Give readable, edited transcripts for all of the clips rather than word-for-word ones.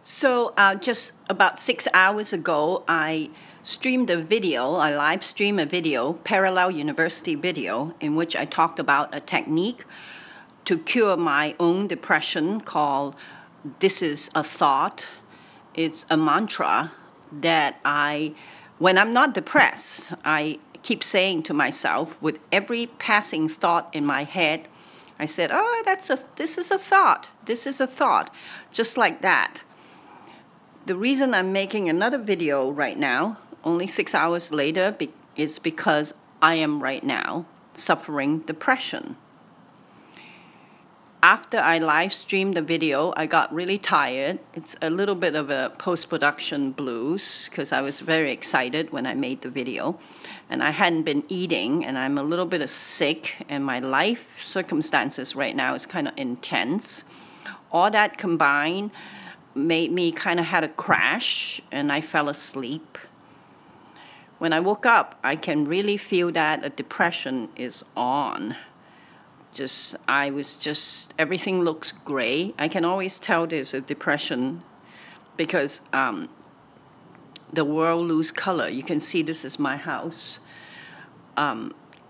So just about 6 hours ago, I streamed a video, I live streamed a video, parallel university video, in which I talked about a technique to cure my own depression called "This is a Thought." It's a mantra that when I'm not depressed, I keep saying to myself with every passing thought in my head, I said, oh, this is a thought, this is a thought, just like that. The reason I'm making another video right now, only 6 hours later, is because I am right now suffering depression. After I live streamed the video, I got really tired. It's a little bit of a post-production blues because I was very excited when I made the video. And I hadn't been eating, and I'm a little bit sick, and my life circumstances right now is kind of intense. All that combined made me kind of had a crash, and I fell asleep. When I woke up, I can really feel that a depression is on. Everything looks gray. I can always tell there's a depression because the world lose color. You can see this is my house.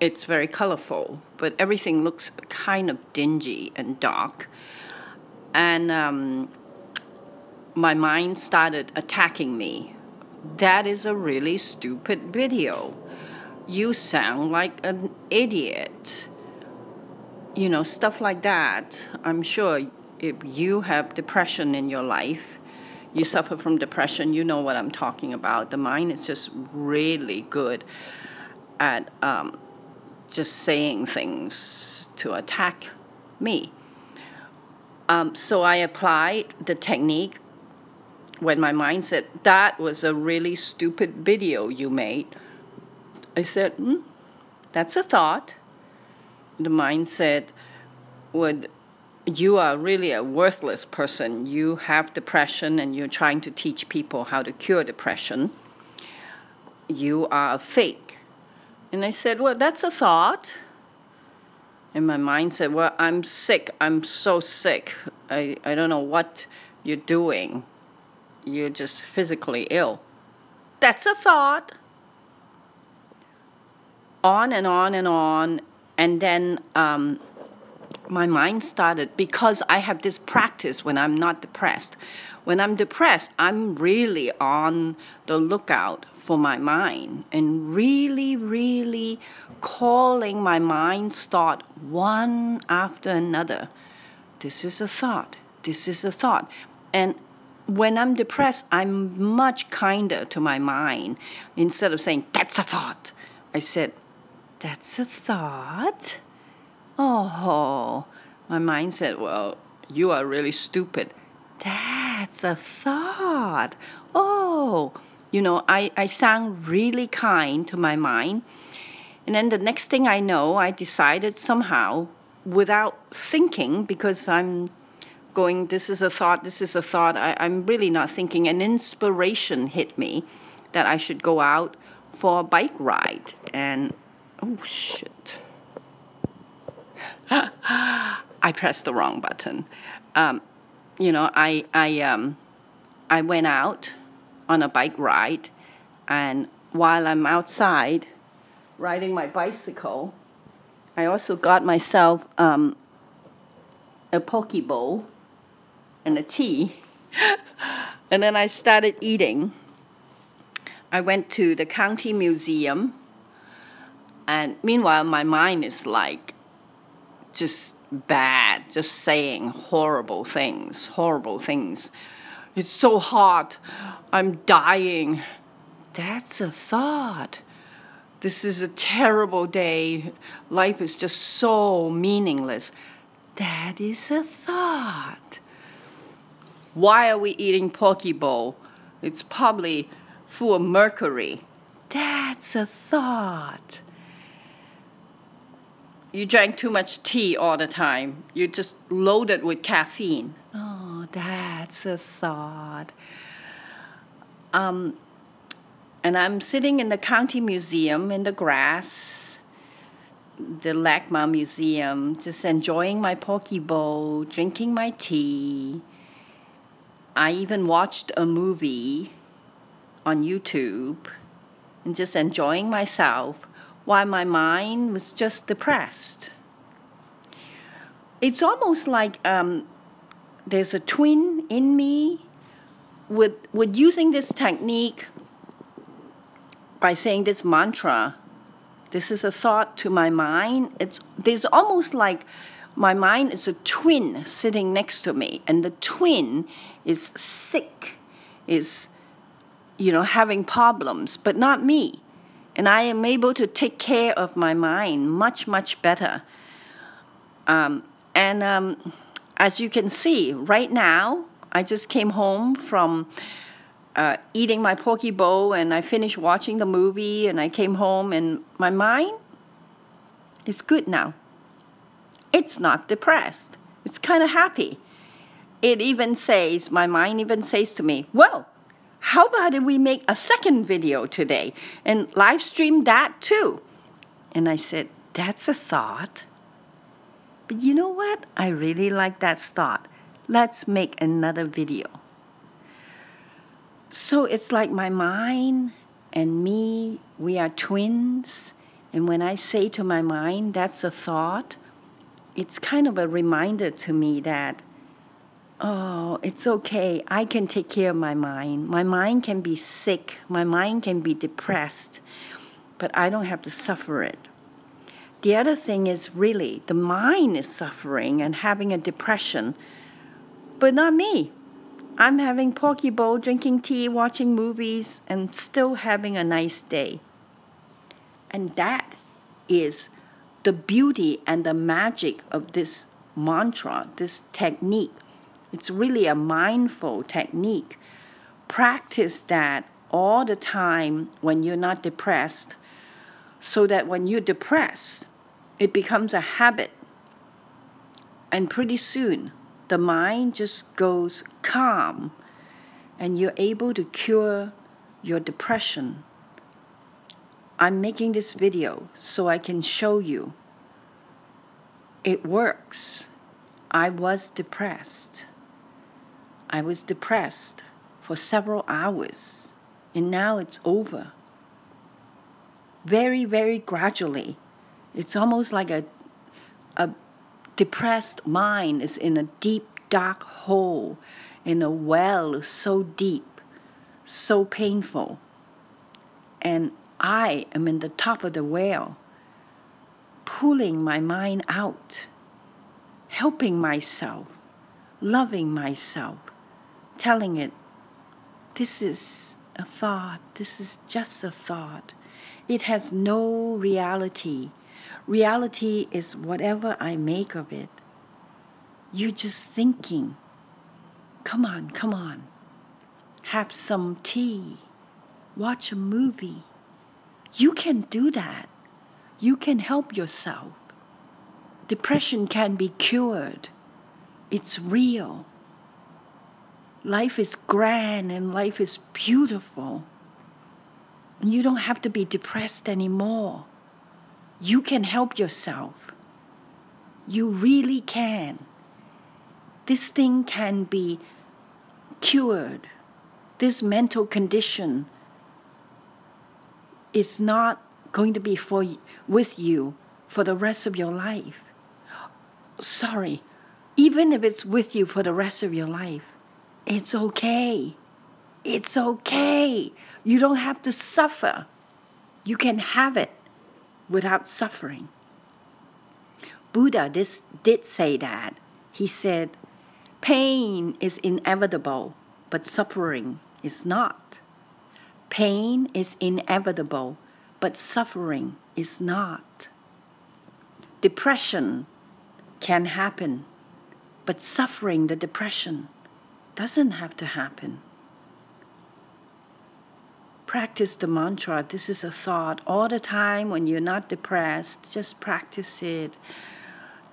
It's very colorful, but everything looks kind of dingy and dark. And my mind started attacking me. That is a really stupid video. You sound like an idiot. You know, stuff like that. I'm sure if you have depression in your life, you suffer from depression, you know what I'm talking about. The mind is just really good at just saying things to attack me. So I applied the technique when my mind said, that was a really stupid video you made. I said, that's a thought. The mind said, well, you are really a worthless person. You have depression and you're trying to teach people how to cure depression. You are a fake. And I said, well, that's a thought. And my mind said, well, I'm sick. I'm so sick. I don't know what you're doing. You're just physically ill. That's a thought. On and on and on. And then my mind started, because I have this practice when I'm not depressed. When I'm depressed, I'm really on the lookout for my mind and really, really calling my mind's thought one after another. This is a thought. This is a thought. And when I'm depressed, I'm much kinder to my mind. Instead of saying, that's a thought, I said, that's a thought? Oh, my mind said, well, you are really stupid. That's a thought. Oh, you know, I sound really kind to my mind. And then the next thing I know, I decided somehow, without thinking, because I'm going, this is a thought, this is a thought, I'm really not thinking, an inspiration hit me that I should go out for a bike ride. And oh, shit. I pressed the wrong button. You know, I went out on a bike ride, and while I'm outside riding my bicycle, I also got myself a poke bowl and a tea, and then I started eating. I went to the county museum, and meanwhile, my mind is like just bad, just saying horrible things, horrible things. It's so hot. I'm dying. That's a thought. This is a terrible day. Life is just so meaningless. That is a thought. Why are we eating poke bowl? It's probably full of mercury. That's a thought. You drank too much tea all the time. You're just loaded with caffeine. Oh, that's a thought. And I'm sitting in the county museum in the grass, the LACMA museum, just enjoying my poke bowl, drinking my tea. I even watched a movie on YouTube and just enjoying myself while my mind was just depressed. It's almost like there's a twin in me with using this technique by saying this mantra. This is a thought to my mind. There's almost like my mind is a twin sitting next to me, and the twin is sick, is having problems, but not me. And I am able to take care of my mind much, much better. As you can see, right now, I just came home from eating my poke bowl, and I finished watching the movie, and I came home, and my mind is good now. It's not depressed. It's kind of happy. My mind even says to me, well, how about if we make a second video today and live stream that too? And I said, that's a thought. But you know what? I really like that thought. Let's make another video. So it's like my mind and me, we are twins. And when I say to my mind, that's a thought, it's kind of a reminder to me that, oh, it's okay. I can take care of my mind. My mind can be sick. My mind can be depressed. But I don't have to suffer it. The other thing is really the mind is suffering and having a depression, but not me. I'm having poke bowl, drinking tea, watching movies, and still having a nice day. And that is the beauty and the magic of this mantra, this technique. It's really a mindful technique. Practice that all the time when you're not depressed, so that when you're depressed, it becomes a habit. And pretty soon, the mind just goes calm, and you're able to cure your depression. I'm making this video so I can show you it works. I was depressed. I was depressed for several hours, and now it's over. Very, very gradually. It's almost like a depressed mind is in a deep, dark hole, in a well so deep, so painful. And I am in the top of the well, pulling my mind out, helping myself, loving myself, telling it, this is a thought, this is just a thought. It has no reality. Reality is whatever I make of it. You're just thinking. Come on, come on. Have some tea. Watch a movie. You can do that. You can help yourself. Depression can be cured. It's real. Life is grand and life is beautiful. And you don't have to be depressed anymore. You can help yourself. You really can. This thing can be cured. This mental condition is not going to be with you for the rest of your life. Sorry, even if it's with you for the rest of your life, it's okay. It's okay. You don't have to suffer. You can have it without suffering. Buddha did say that. He said, pain is inevitable, but suffering is not. Pain is inevitable, but suffering is not. Depression can happen, but suffering the depression doesn't have to happen. Practice the mantra, this is a thought, all the time when you're not depressed. Just practice it.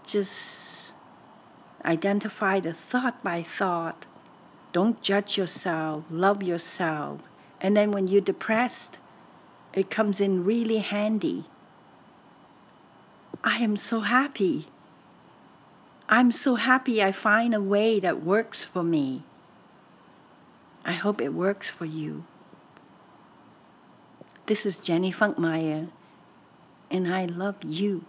Just identify the thought by thought. Don't judge yourself, love yourself. And then when you're depressed, it comes in really handy. I am so happy. I'm so happy I find a way that works for me. I hope it works for you. This is Jenny Funkmeyer, and I love you.